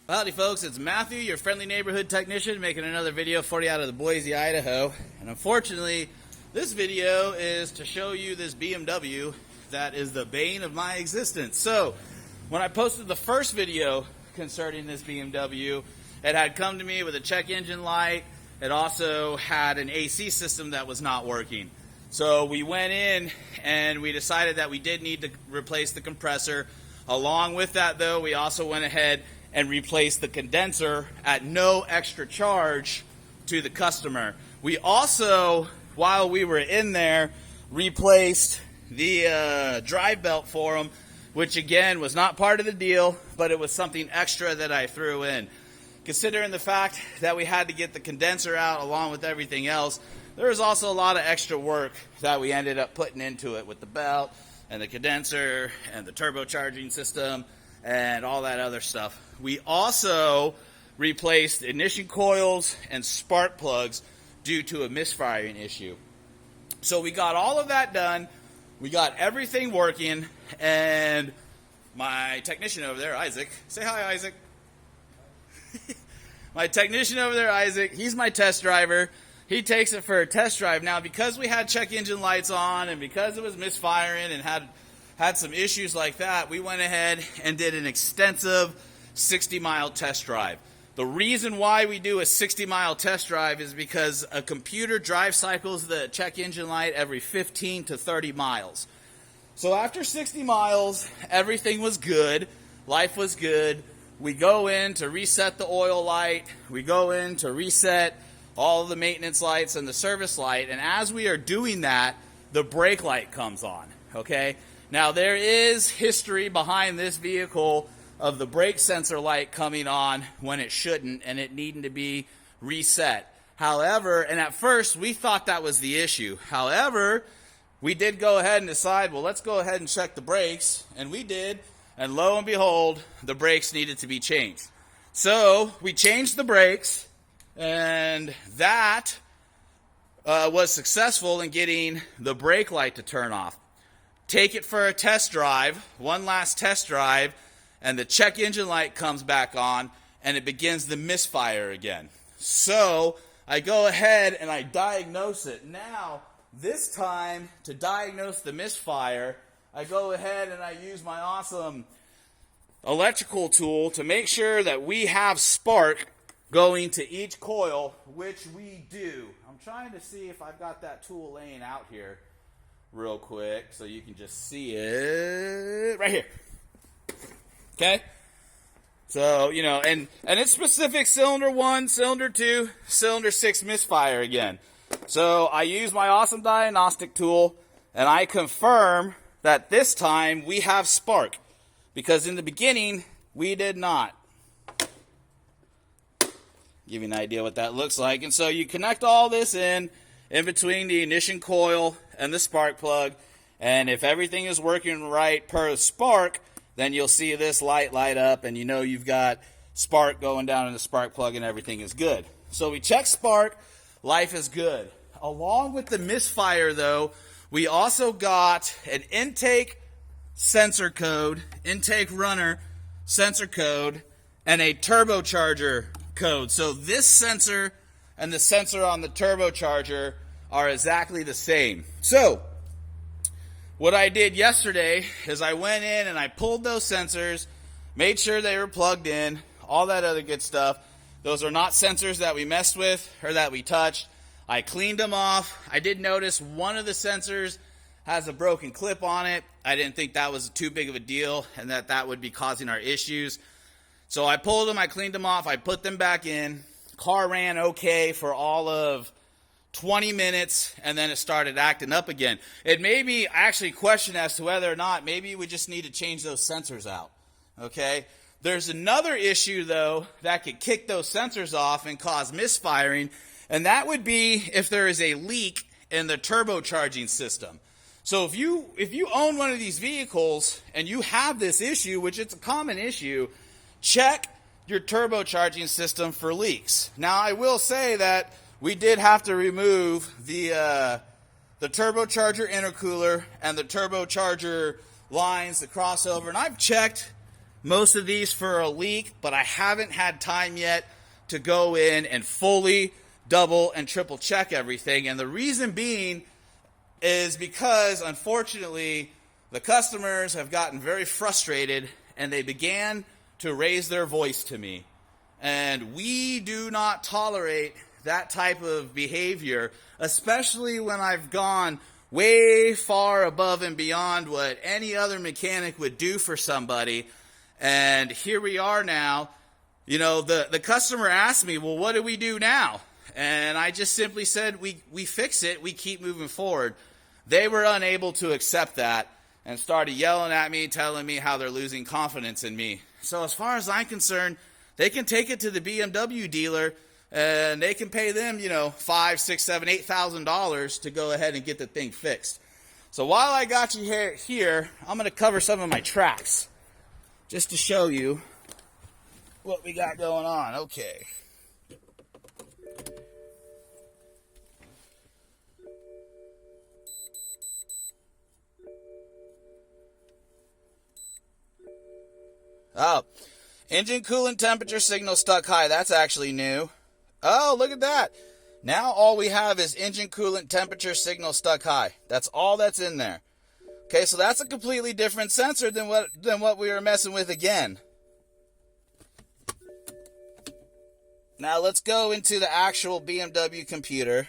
Howdy folks, it's Matthew, your friendly neighborhood technician, making another video for you out of the Boise, Idaho. And unfortunately, this video is to show you this BMW that is the bane of my existence. So, when I posted the first video concerning this BMW, it had come to me with a check engine light. It also had an AC system that was not working. So we went in and we decided that we did need to replace the compressor. Along with that though, we also went ahead and replace the condenser at no extra charge to the customer. We also, while we were in there, replaced the drive belt for them, which again was not part of the deal, but it was something extra that I threw in. Considering the fact that we had to get the condenser out along with everything else, there was also a lot of extra work that we ended up putting into it with the belt and the condenser and the turbocharging system and all that other stuff. We also replaced ignition coils and spark plugs due to a misfiring issue. So we got all of that done. We got everything working, and my technician over there, Isaac, say hi, Isaac. My technician over there, Isaac, he's my test driver. He takes it for a test drive. Now, because we had check engine lights on and because it was misfiring and had some issues like that, we went ahead and did an extensive 60-mile test drive. The reason why we do a 60-mile test drive is because a computer drive cycles the check engine light every 15 to 30 miles. So after 60 miles, everything was good. Life was good. We go in to reset the oil light. We go in to reset all of the maintenance lights and the service light. And as we are doing that, the brake light comes on, okay? Now, there is history behind this vehicle of the brake sensor light coming on when it shouldn't and it needing to be reset. However, and at first we thought that was the issue. However, we did go ahead and decide, well, let's go ahead and check the brakes, and we did, and lo and behold, the brakes needed to be changed. So we changed the brakes, and that was successful in getting the brake light to turn off. Take it for a test drive, one last test drive, and the check engine light comes back on, and it begins to misfire again. So I go ahead and I diagnose it. Now, this time, to diagnose the misfire, I go ahead and I use my awesome electrical tool to make sure that we have spark going to each coil, which we do. I'm trying to see if I've got that tool laying out here real quick so you can just see it right here. Okay? So, you know, and it's specific cylinder 1, cylinder 2, cylinder 6 misfire again. So I use my awesome diagnostic tool and I confirm that this time we have spark, because in the beginning we did not. Give you an idea what that looks like. And so you connect all this in between the ignition coil and the spark plug, and if everything is working right per spark, then you'll see this light up, and you know you've got spark going down in the spark plug and everything is good. So we check spark, life is good. Along with the misfire though, we also got an intake sensor code, intake runner sensor code, and a turbocharger code. So this sensor and the sensor on the turbocharger are exactly the same. So what I did yesterday is I went in and I pulled those sensors, made sure they were plugged in, all that other good stuff. Those are not sensors that we messed with or that we touched. I cleaned them off. I did notice one of the sensors has a broken clip on it. I didn't think that was too big of a deal and that would be causing our issues. So I pulled them, I cleaned them off, I put them back in. Car ran okay for all of 20 minutes, and then it started acting up again. It made me actually question as to whether or not maybe we just need to change those sensors out, okay? There's another issue, though, that could kick those sensors off and cause misfiring, and that would be if there is a leak in the turbocharging system. So if you own one of these vehicles and you have this issue, which it's a common issue, check your turbocharging system for leaks. Now, I will say that we did have to remove the turbocharger intercooler and the turbocharger lines, the crossover, and I've checked most of these for a leak, but I haven't had time yet to go in and fully double and triple check everything. And the reason being is because, unfortunately, the customers have gotten very frustrated and they began to raise their voice to me. And we do not tolerate that type of behavior, especially when I've gone way far above and beyond what any other mechanic would do for somebody. And here we are now. You know, the customer asked me, well, what do we do now? And I just simply said, we fix it, we keep moving forward. They were unable to accept that and started yelling at me, telling me how they're losing confidence in me. So as far as I'm concerned, they can take it to the BMW dealer and they can pay them, you know, $5,000, $6,000, $7,000, $8,000 to go ahead and get the thing fixed. So while I got you here, I'm going to cover some of my tracks just to show you what we got going on. Okay. Oh, engine coolant temperature signal stuck high. That's actually new. Oh, look at that. Now all we have is engine coolant temperature signal stuck high. That's all that's in there. Okay, so that's a completely different sensor than what we were messing with again. Now let's go into the actual BMW computer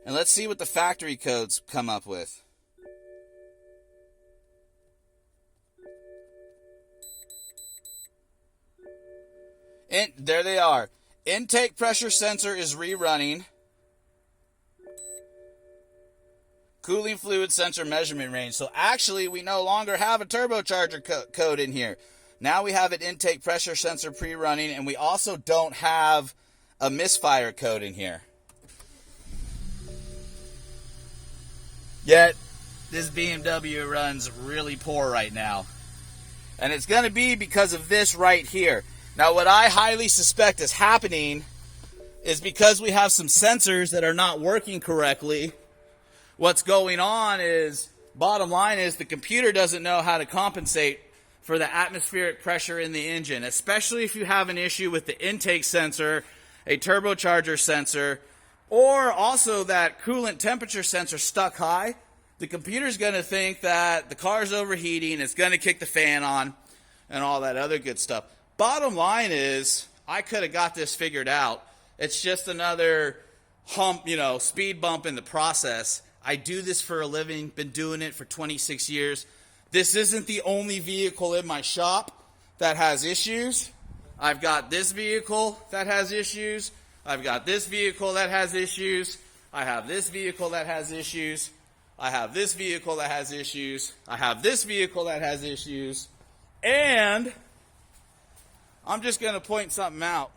and let's see what the factory codes come up with. And there they are. Intake pressure sensor is rerunning. Cooling fluid sensor measurement range. So actually, we no longer have a turbocharger code in here. Now we have an intake pressure sensor pre-running, and we also don't have a misfire code in here. Yet, this BMW runs really poor right now. And it's going to be because of this right here. Now, what I highly suspect is happening is because we have some sensors that are not working correctly. What's going on is, bottom line is, the computer doesn't know how to compensate for the atmospheric pressure in the engine, especially if you have an issue with the intake sensor, a turbocharger sensor, or also that coolant temperature sensor stuck high. The computer's going to think that the car's overheating, it's going to kick the fan on, and all that other good stuff. Bottom line is, I could have got this figured out. It's just another hump, speed bump in the process. I do this for a living, been doing it for 26 years. This isn't the only vehicle in my shop that has issues. I've got this vehicle that has issues. I've got this vehicle that has issues. I have this vehicle that has issues. I have this vehicle that has issues. I have this vehicle that has issues. And I'm just going to point something out.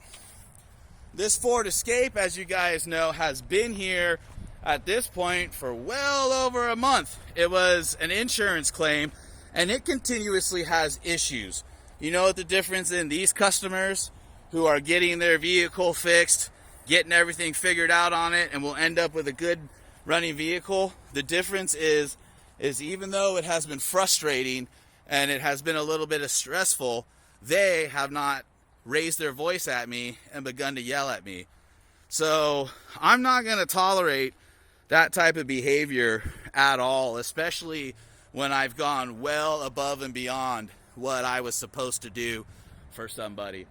This Ford Escape, as you guys know, has been here at this point for well over a month. It was an insurance claim, and it continuously has issues. You know what the difference in these customers who are getting their vehicle fixed, getting everything figured out on it, and will end up with a good running vehicle? The difference is even though it has been frustrating and it has been a little bit stressful, they have not raised their voice at me and begun to yell at me. So I'm not going to tolerate that type of behavior at all, especially when I've gone well above and beyond what I was supposed to do for somebody.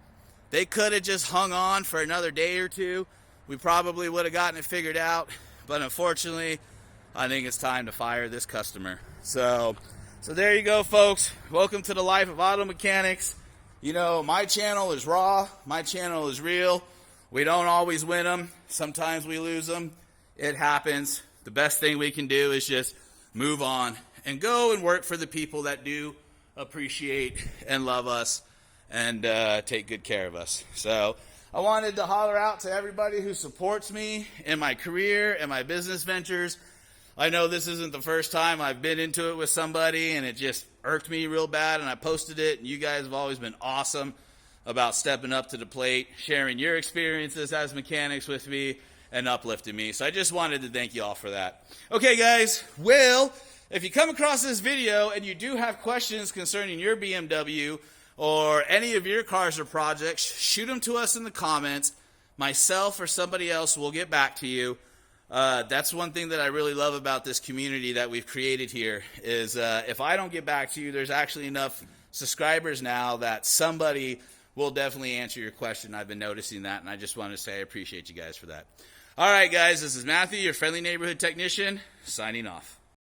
They could have just hung on for another day or two. We probably would have gotten it figured out, but unfortunately, I think it's time to fire this customer. So there you go, folks. Welcome to the life of auto mechanics. My channel is raw. My channel is real. We don't always win them. Sometimes we lose them. It happens. The best thing we can do is just move on and go and work for the people that do appreciate and love us and take good care of us. So I wanted to holler out to everybody who supports me in my career and my business ventures. I know this isn't the first time I've been into it with somebody and it just irked me real bad, and I posted it, and you guys have always been awesome about stepping up to the plate, sharing your experiences as mechanics with me, and uplifting me. So I just wanted to thank you all for that. Okay, guys, well, if you come across this video and you do have questions concerning your BMW or any of your cars or projects, shoot them to us in the comments. Myself or somebody else will get back to you. That's one thing that I really love about this community that we've created here is if I don't get back to you, there's actually enough subscribers now that somebody will definitely answer your question. I've been noticing that, and I just wanted to say I appreciate you guys for that. All right, guys, this is Matthew, your friendly neighborhood technician, signing off.